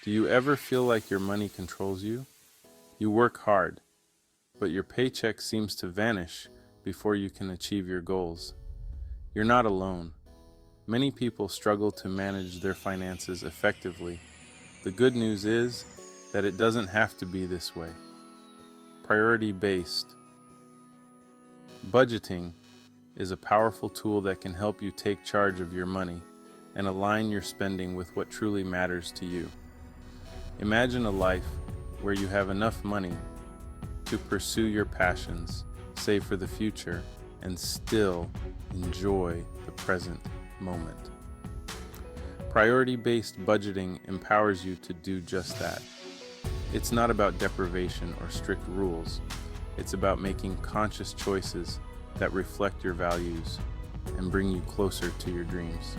Do you ever feel like your money controls you? You work hard, but your paycheck seems to vanish before you can achieve your goals. You're not alone. Many people struggle to manage their finances effectively. The good news is that it doesn't have to be this way. Priority-based budgeting is a powerful tool that can help you take charge of your money and align your spending with what truly matters to you. Imagine a life where you have enough money to pursue your passions, save for the future, and still enjoy the present moment. Priority-based budgeting empowers you to do just that. It's not about deprivation or strict rules. It's about making conscious choices that reflect your values and bring you closer to your dreams.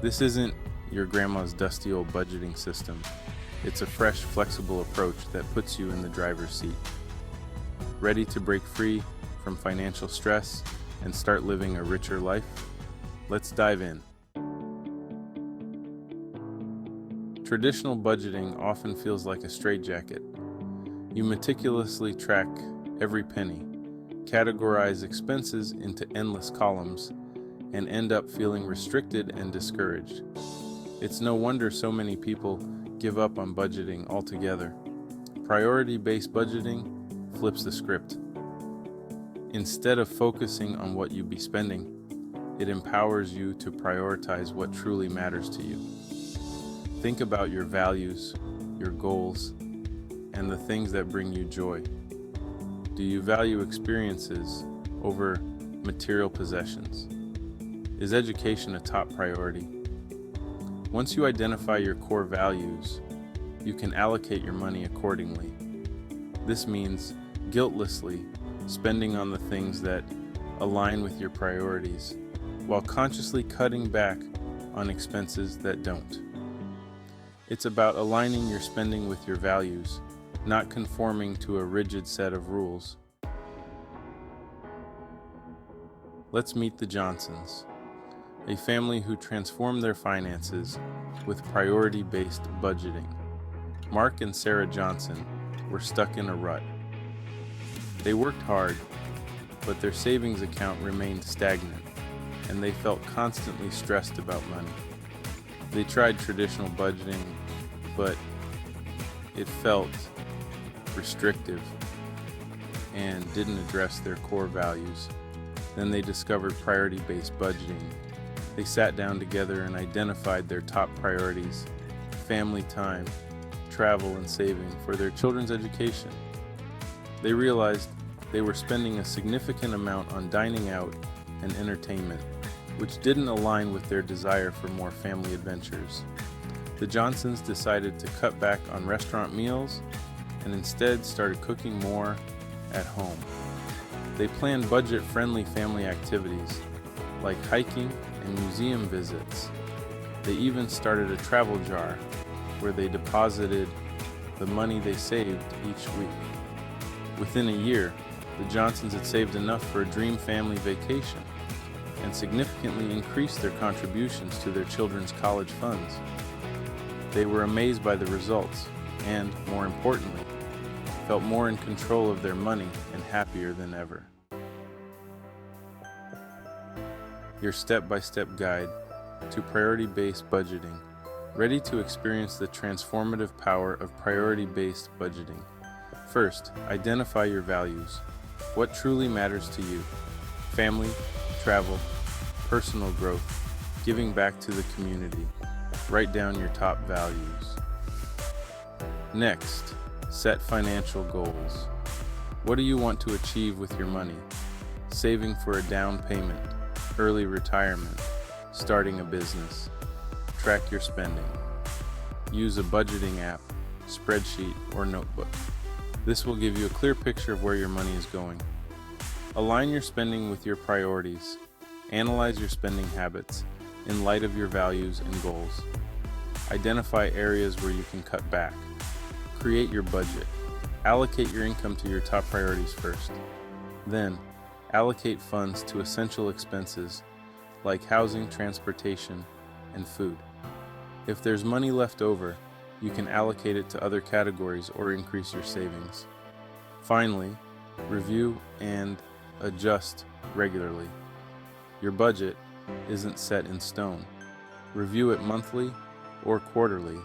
This isn't your grandma's dusty old budgeting system. It's a fresh, flexible approach that puts you in the driver's seat. Ready to break free from financial stress and start living a richer life? Let's dive in. Traditional budgeting often feels like a straitjacket. You meticulously track every penny, categorize expenses into endless columns, and end up feeling restricted and discouraged. It's no wonder so many people give up on budgeting altogether. Priority-based budgeting flips the script. Instead of focusing on what you be spending, it empowers you to prioritize what truly matters to you. Think about your values, your goals, and the things that bring you joy. Do you value experiences over material possessions? Is education a top priority? Once you identify your core values, you can allocate your money accordingly. This means guiltlessly spending on the things that align with your priorities, while consciously cutting back on expenses that don't. It's about aligning your spending with your values, not conforming to a rigid set of rules. Let's meet the Johnsons, a family who transformed their finances with priority-based budgeting. Mark and Sarah Johnson were stuck in a rut. They worked hard, but their savings account remained stagnant, and they felt constantly stressed about money. They tried traditional budgeting, but it felt restrictive and didn't address their core values. Then they discovered priority-based budgeting. They sat down together and identified their top priorities: family time, travel, and saving for their children's education. They realized they were spending a significant amount on dining out and entertainment, which didn't align with their desire for more family adventures. The Johnsons decided to cut back on restaurant meals and instead started cooking more at home. They planned budget-friendly family activities like hiking and museum visits. They even started a travel jar where they deposited the money they saved each week. Within a year, the Johnsons had saved enough for a dream family vacation and significantly increased their contributions to their children's college funds. They were amazed by the results and, more importantly, felt more in control of their money and happier than ever. Your step-by-step guide to priority-based budgeting, ready to experience the transformative power of priority-based budgeting. First, identify your values. What truly matters to you? Family, travel, personal growth, giving back to the community. Write down your top values. Next, set financial goals. What do you want to achieve with your money? Saving for a down payment, early retirement, starting a business. Track your spending. Use a budgeting app, spreadsheet, or notebook. This will give you a clear picture of where your money is going. Align your spending with your priorities. Analyze your spending habits in light of your values and goals. Identify areas where you can cut back. Create your budget. Allocate your income to your top priorities first. Then, allocate funds to essential expenses like housing, transportation, and food. If there's money left over, you can allocate it to other categories or increase your savings. Finally, review and adjust regularly. Your budget isn't set in stone. Review it monthly or quarterly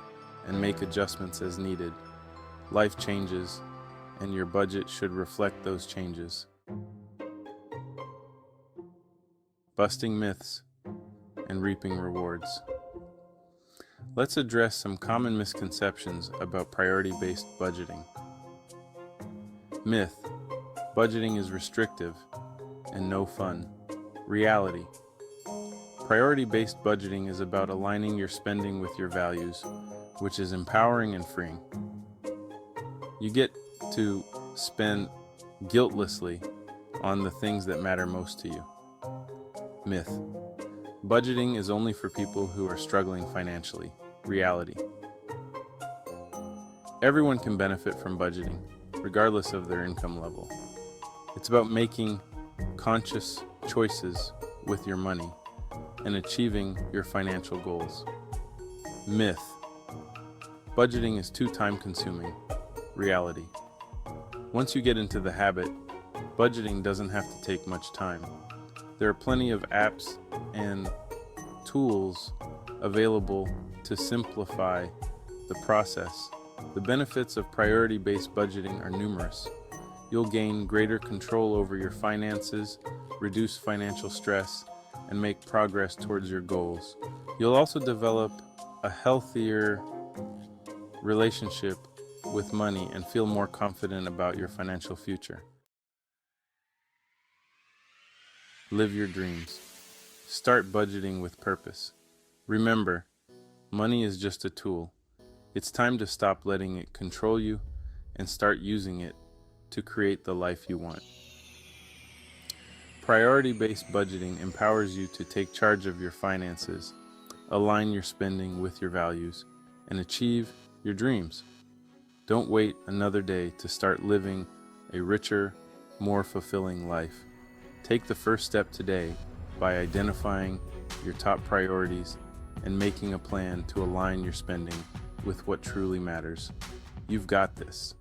and make adjustments as needed. Life changes, and your budget should reflect those changes. Busting myths and reaping rewards. Let's address some common misconceptions about priority-based budgeting. Myth: budgeting is restrictive and no fun. Reality: priority-based budgeting is about aligning your spending with your values, which is empowering and freeing. You get to spend guiltlessly on the things that matter most to you. Myth: budgeting is only for people who are struggling financially. Reality: everyone can benefit from budgeting, regardless of their income level. It's about making conscious choices with your money and achieving your financial goals. Myth: budgeting is too time-consuming. Reality: once you get into the habit, budgeting doesn't have to take much time. There are plenty of apps and tools available to simplify the process. The benefits of priority-based budgeting are numerous. You'll gain greater control over your finances, reduce financial stress, and make progress towards your goals. You'll also develop a healthier relationship with money and feel more confident about your financial future. Live your dreams. Start budgeting with purpose. Remember, money is just a tool. It's time to stop letting it control you and start using it to create the life you want. Priority-based budgeting empowers you to take charge of your finances, align your spending with your values, and achieve your dreams. Don't wait another day to start living a richer, more fulfilling life. Take the first step today by identifying your top priorities and making a plan to align your spending with what truly matters. You've got this.